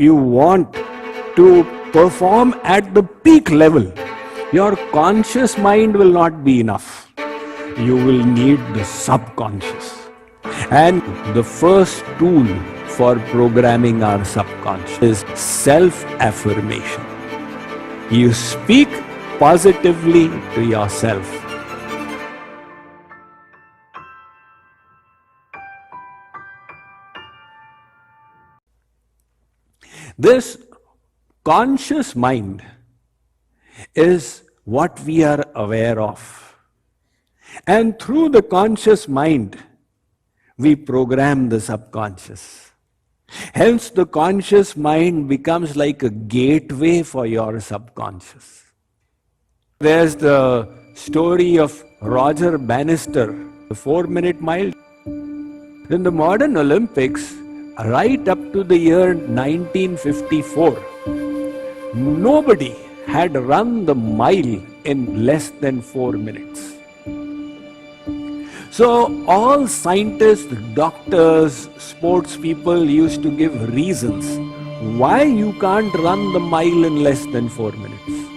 you want to perform at the peak level, your conscious mind will not be enough. You will need the subconscious. And the first tool for programming our subconscious is self-affirmation. You speak positively to yourself. This conscious mind is what we are aware of. And through the conscious mind, we program the subconscious. Hence, the conscious mind becomes like a gateway for your subconscious. There's the story of Roger Bannister, the 4-minute mile. In the modern Olympics, right up to the year 1954, nobody had run the mile in less than 4 minutes. So all scientists, doctors, sports people used to give reasons why you can't run the mile in less than 4 minutes.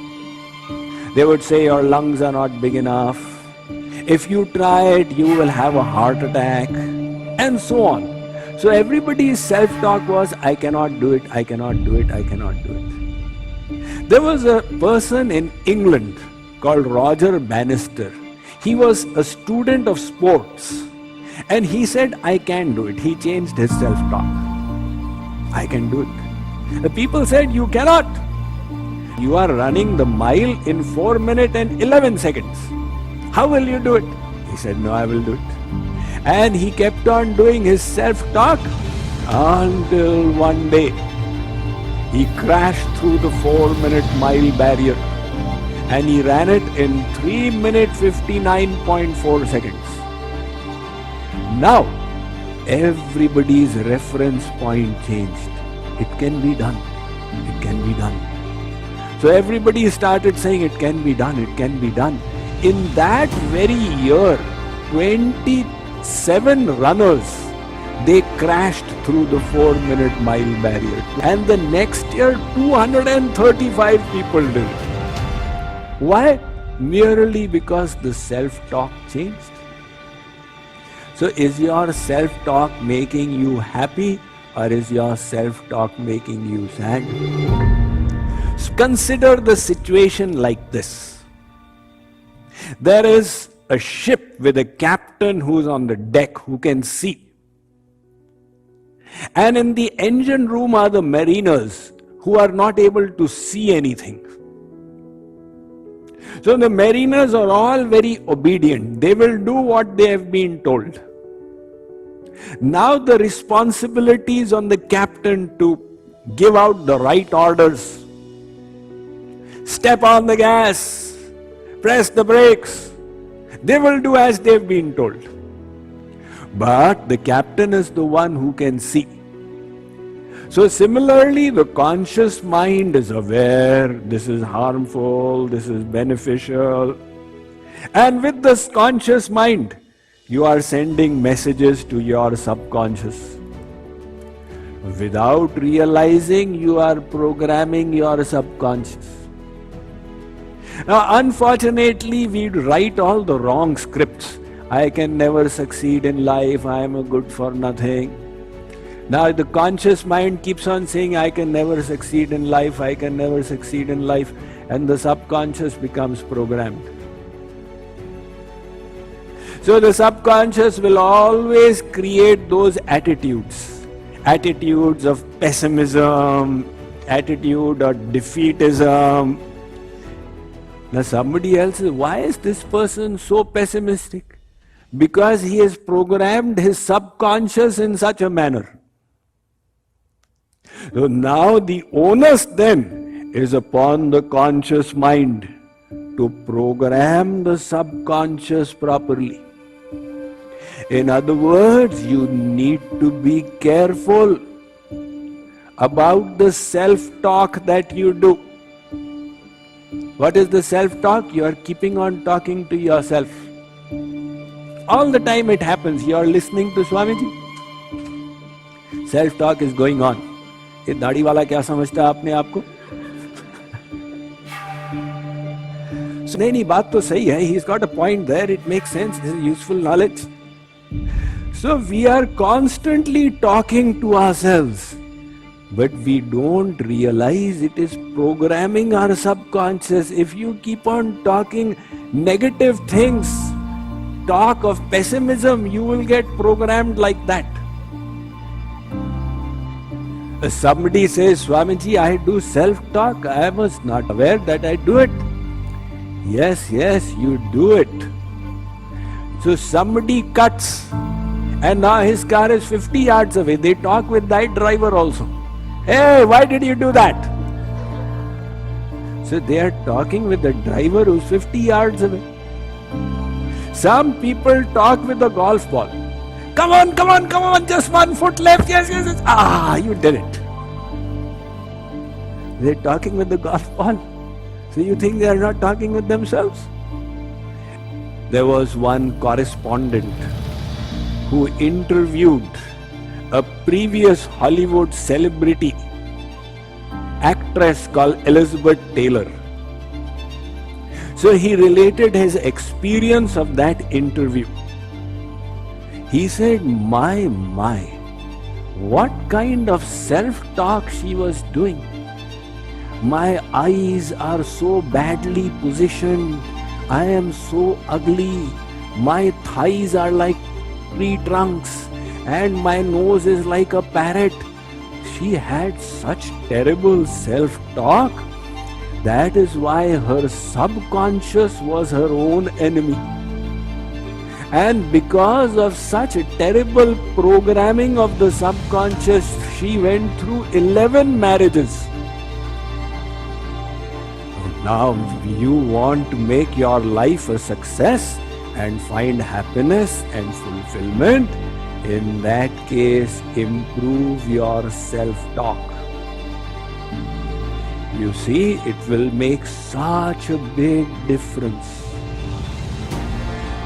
They would say your lungs are not big enough. If you try it, you will have a heart attack, and so on. So everybody's self-talk was, I cannot do it, I cannot do it, I cannot do it. There was a person in England called Roger Bannister. He was a student of sports, and he said, I can do it. He changed his self-talk. I can do it. The people said, you cannot. You are running the mile in 4 minutes and 11 seconds. How will you do it? He said, no, I will do it. And he kept on doing his self-talk until one day he crashed through the 4-minute mile barrier. And he ran it in 3 minutes 59.4 seconds. Now, everybody's reference point changed. It can be done. It can be done. So everybody started saying it can be done. It can be done. In that very year, 27 runners, they crashed through the 4-minute mile barrier. And the next year, 235 people did it. Why? Merely because the self-talk changed. So is your self-talk making you happy, or is your self-talk making you sad? So consider the situation like this. There is a ship with a captain who's on the deck who can see. And in the engine room are the mariners who are not able to see anything. So the mariners are all very obedient. They will do what they have been told. Now the responsibility is on the captain to give out the right orders. Step on the gas. Press the brakes. They will do as they've been told. But the captain is the one who can see. So similarly, the conscious mind is aware, this is harmful, this is beneficial. And with this conscious mind, you are sending messages to your subconscious. Without realizing, you are programming your subconscious. Now, unfortunately, we write all the wrong scripts. I can never succeed in life, I am a good for nothing. Now the conscious mind keeps on saying, I can never succeed in life, I can never succeed in life, and the subconscious becomes programmed. So the subconscious will always create those attitudes. Attitudes of pessimism, attitude of defeatism. Now somebody else says, why is this person so pessimistic? Because he has programmed his subconscious in such a manner. So now the onus then is upon the conscious mind to program the subconscious properly. In other words, you need to be careful about the self-talk that you do. What is the self-talk? You are keeping on talking to yourself. All the time it happens. You are listening to Swamiji. Self-talk is going on. ये दाढ़ी वाला क्या समझता है अपने आप को? नहीं, बात तो सही है. He's got a point there. It makes sense. This is useful knowledge. So we are constantly talking to ourselves, but we don't realize it is programming our subconscious. If you keep on talking negative things, talk of pessimism, you will get programmed like that. Somebody says, Swamiji, I do self-talk. I was not aware that I do it. Yes, you do it. So somebody cuts and now his car is 50 yards away. They talk with that driver also. Hey, why did you do that? So they are talking with the driver who's 50 yards away. Some people talk with the golf ball. Come on, just 1 foot left. Yes. You did it. They're talking with the golf ball. So you think they are not talking with themselves? There was one correspondent who interviewed a previous Hollywood celebrity actress called Elizabeth Taylor. So he related his experience of that interview. He said, my, what kind of self-talk she was doing. My eyes are so badly positioned. I am so ugly. My thighs are like tree trunks and my nose is like a parrot. She had such terrible self-talk. That is why her subconscious was her own enemy. And because of such a terrible programming of the subconscious, she went through 11 marriages. Now you want to make your life a success and find happiness and fulfillment. In that case, improve your self-talk. You see, it will make such a big difference.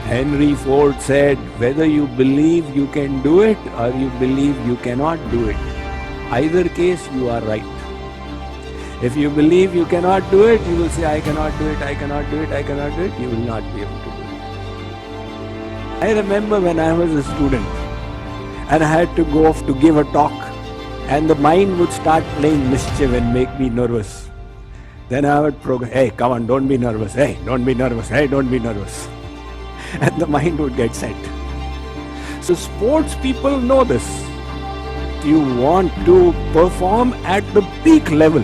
Henry Ford said, whether you believe you can do it or you believe you cannot do it, either case you are right. If you believe you cannot do it, you will say, I cannot do it, I cannot do it, I cannot do it. You will not be able to do it. I remember when I was a student and I had to go off to give a talk and the mind would start playing mischief and make me nervous. Then I would program, hey, come on, don't be nervous. Hey, don't be nervous. Hey, don't be nervous. And the mind would get set. So sports people know this. You want to perform at the peak level.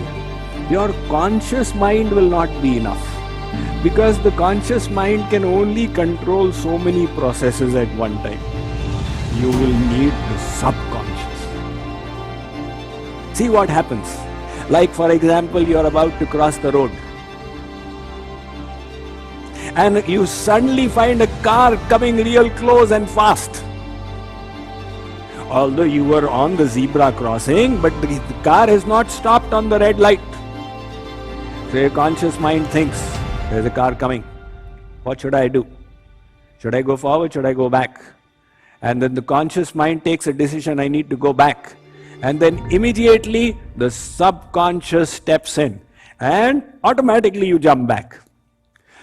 Your conscious mind will not be enough. Because the conscious mind can only control so many processes at one time. You will need the subconscious. See what happens. Like for example, you are about to cross the road. And you suddenly find a car coming real close and fast. Although you were on the zebra crossing, but the car has not stopped on the red light. So your conscious mind thinks, there's a car coming. What should I do? Should I go forward? Should I go back? And then the conscious mind takes a decision, I need to go back. And then immediately the subconscious steps in and automatically you jump back.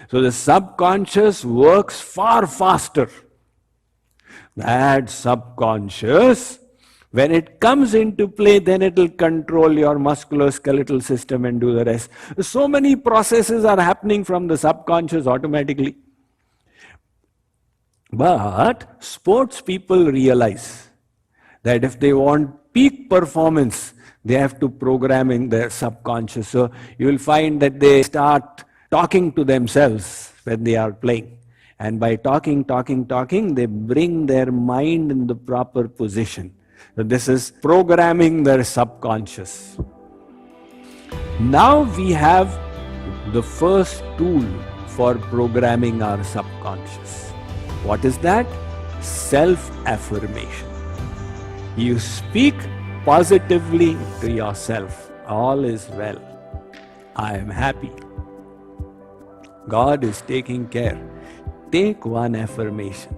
So the subconscious works far faster. That subconscious, when it comes into play, then it will control your musculoskeletal system and do the rest. So many processes are happening from the subconscious automatically. But sports people realize that if they want peak performance, they have to program in their subconscious. So you will find that they start talking to themselves when they are playing. And by talking, they bring their mind in the proper position. So this is programming their subconscious. Now we have the first tool for programming our subconscious. What is that? Self-affirmation. You speak positively to yourself. All is well. I am happy. God is taking care. Take one affirmation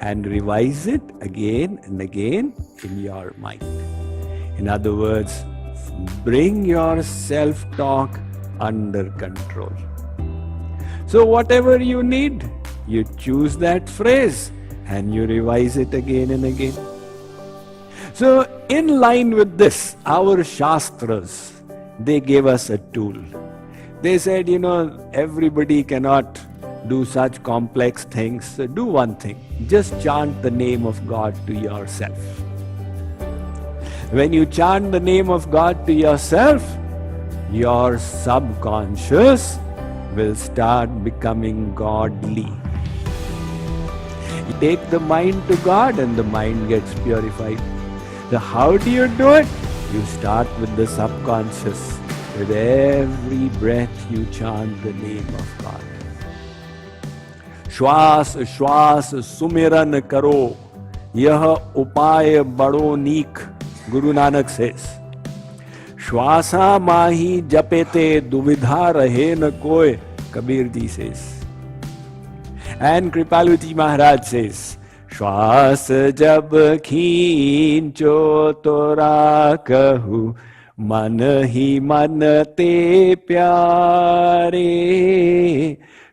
and revise it again and again in your mind. In other words, Bring your self-talk under control. So whatever you need, you choose that phrase and you revise it again and again. So in line with this, our Shastras, they gave us a tool. They said, everybody cannot do such complex things. So do one thing, just chant the name of God to yourself. When you chant the name of God to yourself, your subconscious will start becoming godly. You take the mind to God and the mind gets purified. So how do you do it? You start with the subconscious. With every breath you chant the name of God. Shwas shwas sumiran karo, yah upay bado neek, Guru Nanak says. Shwasa mahi japete duvidha rahe na koi, Kabir ji says. And Kripaluji Maharaj says, Shwas jab khincho tora kahu, मन ही मन ते प्यारे,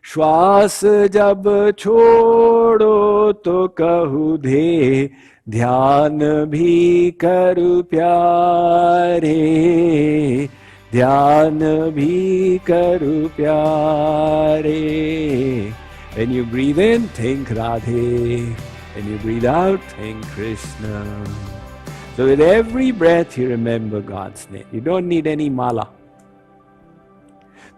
श्वास जब छोड़ो तो कहूँ धे, ध्यान भी करूँ प्यारे, ध्यान भी करूँ प्यारे. When you breathe in, think Radhe. When you breathe out, think Krishna. So with every breath you remember God's name. You don't need any mala.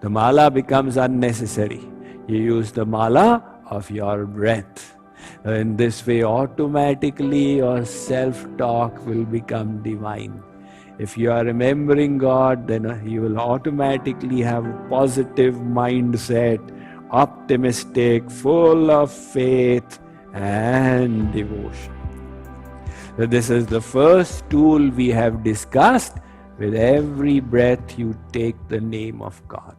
The mala becomes unnecessary. You use the mala of your breath. In this way automatically your self-talk will become divine. If you are remembering God, then you will automatically have a positive mindset, optimistic, full of faith and devotion. So this is the first tool we have discussed. With every breath you take the name of God.